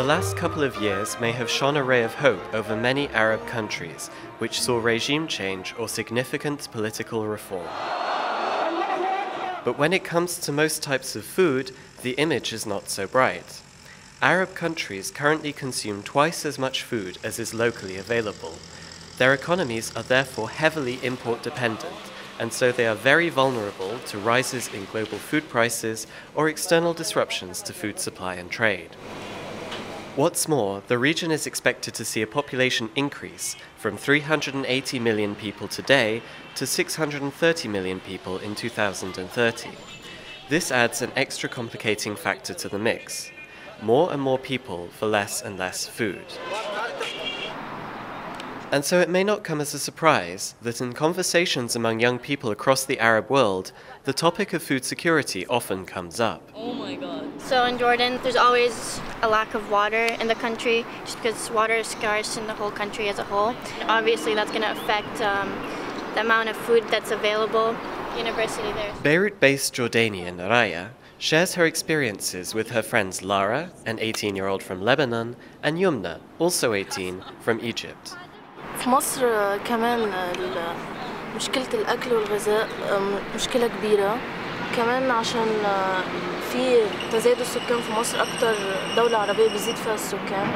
last couple of years may have shone a ray of hope over many Arab countries, which saw regime change or significant political reform. But when it comes to most types of food, the image is not so bright. Arab countries currently consume twice as much food as is locally available. Their economies are therefore heavily import dependent, and so they are very vulnerable to rises in global food prices or external disruptions to food supply and trade. What's more, the region is expected to see a population increase from 380 million people today to 630 million people in 2030. This adds an extra complicating factor to the mix. More and more people for less and less food. And so it may not come as a surprise that in conversations among young people across the Arab world, the topic of food security often comes up. Oh my God. So in Jordan, there's always a lack of water in the country just because water is scarce in the whole country as a whole. Obviously, that's going to affect the amount of food that's available. University there. Beirut-based Jordanian Raya shares her experiences with her friends Lara, an 18-year-old from Lebanon, and Yumna, also 18, from Egypt. في مصر كمان مشكلة الأكل والغذاء مشكلة كبيرة كمان عشان في تزايد السكان في مصر أكتر دولة عربية بيزيد فيها السكان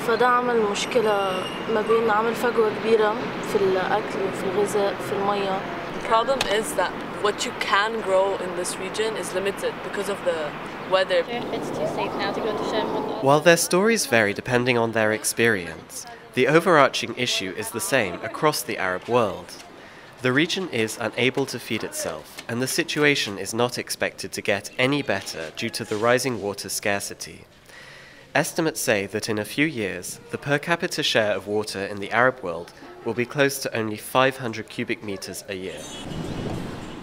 فده عمل مشكلة ما بين عمل فجوة كبيرة في الأكل وفي الغذاء في المية. The problem is that what you can grow in this region is limited because of the weather. It's too safe now to go to Shem. While their stories vary depending on their experience, the overarching issue is the same across the Arab world. The region is unable to feed itself, and the situation is not expected to get any better due to the rising water scarcity. Estimates say that in a few years, the per capita share of water in the Arab world will be close to only 500 cubic meters a year.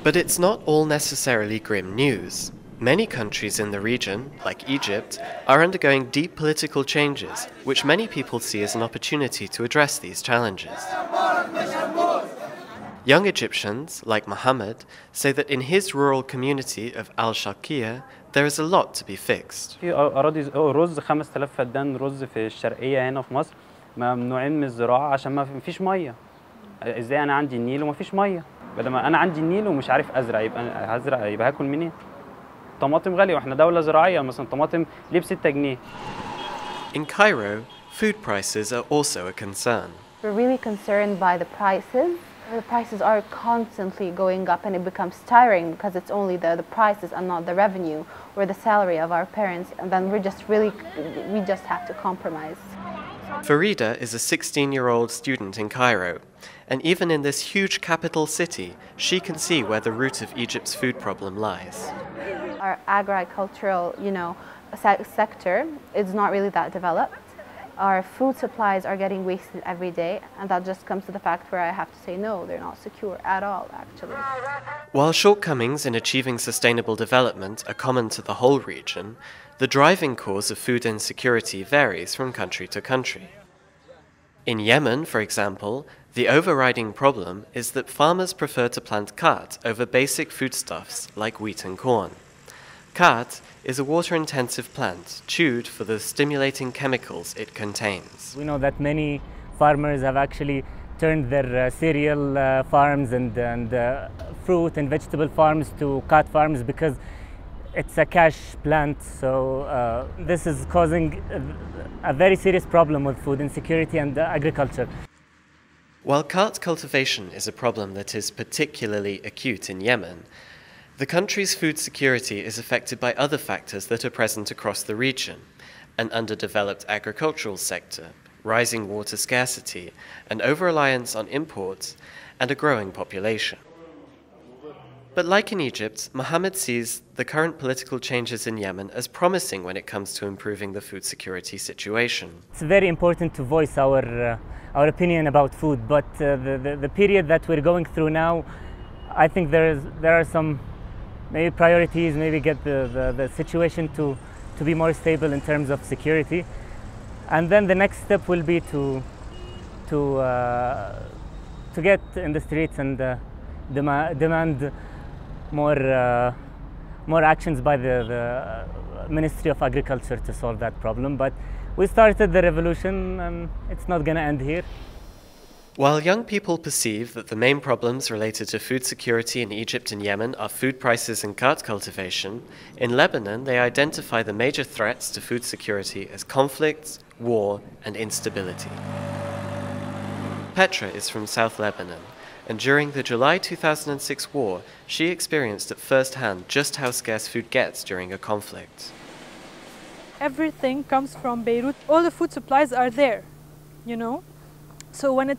But it's not all necessarily grim news. Many countries in the region, like Egypt, are undergoing deep political changes, which many people see as an opportunity to address these challenges. Young Egyptians, like Mohammed, say that in his rural community of Al-Sharqiyya, there is a lot to be fixed. في أراضي رز 5000 فدان رز في الشرقية هنا في مصر ممنوعين من الزراعة عشان ما فيش مية. إزاي أنا عندي النيل وما فيش مية؟ بدل ما أنا عندي النيل ومش عارف أزرع يبقى هاكل منين؟ طماطم غالية وإحنا دولة زراعية مثلا طماطم ليه ب6 جنيه. In Cairo, food prices are also a concern. We're really concerned by the prices. The prices are constantly going up and it becomes tiring because it's only the prices and not the revenue or the salary of our parents, and then we just have to compromise. Farida is a 16-year-old student in Cairo, and even in this huge capital city, she can see where the root of Egypt's food problem lies. Our agricultural, sector is not really that developed. Our food supplies are getting wasted every day, and that just comes to the fact where I have to say no, they're not secure at all, actually. While shortcomings in achieving sustainable development are common to the whole region, the driving cause of food insecurity varies from country to country. In Yemen, for example, the overriding problem is that farmers prefer to plant khat over basic foodstuffs like wheat and corn. Khat is a water-intensive plant chewed for the stimulating chemicals it contains. We know that many farmers have actually turned their cereal farms and fruit and vegetable farms to khat farms because it's a cash plant. So this is causing a very serious problem with food insecurity and agriculture. While khat cultivation is a problem that is particularly acute in Yemen, the country's food security is affected by other factors that are present across the region: an underdeveloped agricultural sector, rising water scarcity, an over-reliance on imports, and a growing population. But like in Egypt, Mohammed sees the current political changes in Yemen as promising when it comes to improving the food security situation. It's very important to voice our opinion about food, but the period that we're going through now, I think there are some maybe priorities, maybe get the situation to be more stable in terms of security, and then the next step will be to get in the streets and demand more actions by the Ministry of Agriculture to solve that problem. But we started the revolution, and it's not going to end here. While young people perceive that the main problems related to food security in Egypt and Yemen are food prices and cart cultivation, in Lebanon they identify the major threats to food security as conflicts, war, and instability. Petra is from South Lebanon, and during the July 2006 war, she experienced at first hand just how scarce food gets during a conflict. Everything comes from Beirut. All the food supplies are there, you know. So when in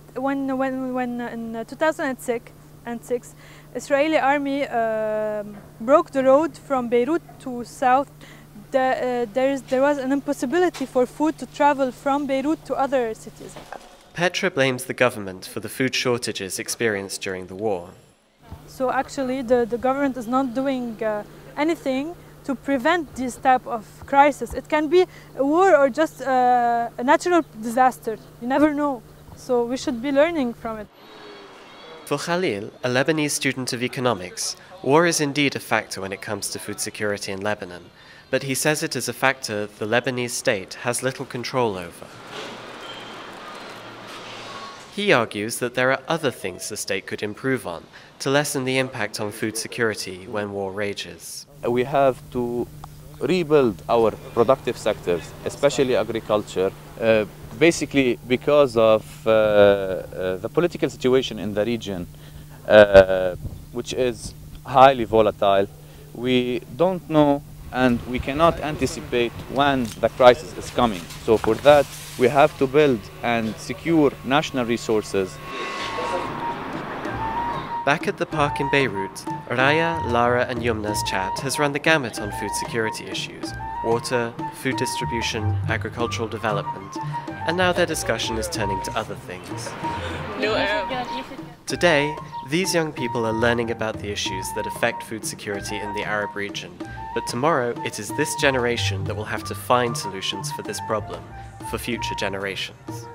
2006, Israeli army broke the road from Beirut to south, there was an impossibility for food to travel from Beirut to other cities. Petra blames the government for the food shortages experienced during the war. So actually the government is not doing anything to prevent this type of crisis. It can be a war or just a natural disaster. You never know. So we should be learning from it. For Khalil, a Lebanese student of economics, war is indeed a factor when it comes to food security in Lebanon, but he says it is a factor the Lebanese state has little control over. He argues that there are other things the state could improve on to lessen the impact on food security when war rages. We have to rebuild our productive sectors, especially agriculture, basically because of the political situation in the region, which is highly volatile. We don't know and we cannot anticipate when the crisis is coming. So for that, we have to build and secure national resources. Back at the park in Beirut, Raya, Lara and Yumna's chat has run the gamut on food security issues: water, food distribution, agricultural development, and now their discussion is turning to other things. Today, these young people are learning about the issues that affect food security in the Arab region, but tomorrow it is this generation that will have to find solutions for this problem for future generations.